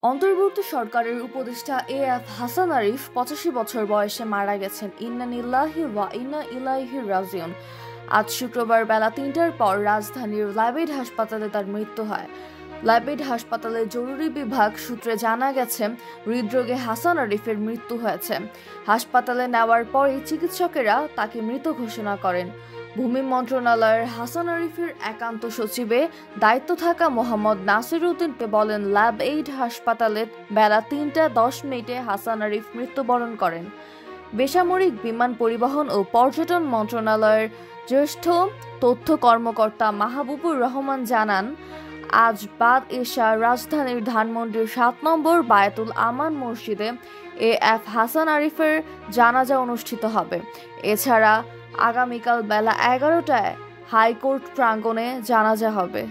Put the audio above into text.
অন্তর্বর্তী সরকারের উপদেষ্টা এএফ হাসান আরিফ ৮৫ বছর বয়সে মারা গেছেন। ইন্না লিল্লাহি ওয়া ইন্না ইলাইহি রাজিউন। আজ শুক্রবার বেলা ৩টার পর রাজধানীর ল্যাবেড হাসপাতালে তার মৃত্যু হয়। ল্যাবেড হাসপাতালের জরুরি বিভাগ সূত্রে জানা গেছে, হৃদরোগে হাসান আরিফের মৃত্যু হয়েছে। হাসপাতালে নেওয়ার পরই চিকিৎসকেরা তাকে মৃত ঘোষণা করেন। ভূমি মন্ত্রণালয়ের হাসান আরিফের একান্ত সচিবে দায়িত্ব থাকা মোহাম্মদ নাসির উদ্দিনকে বলেন, ল্যাব এইড হাসপাতালে বেলা ৩টা ১০ মিনিটে হাসান আরিফ মৃত্যুবরণ করেন। বেসামরিক বিমান পরিবহন ও পর্যটন মন্ত্রণালয়ের জ্যেষ্ঠ তথ্য কর্মকর্তা মাহবুবুর রহমান জানান, আজ বাদ এশা রাজধানীর ধানমন্ডির ৭ নম্বর বায়তুল আমান মসজিদে এএফ হাসান আরিফের জানাজা অনুষ্ঠিত হবে। এছাড়া আগামীকাল বেলা ১১টায় হাইকোর্ট প্রাঙ্গণে জানাজা হবে।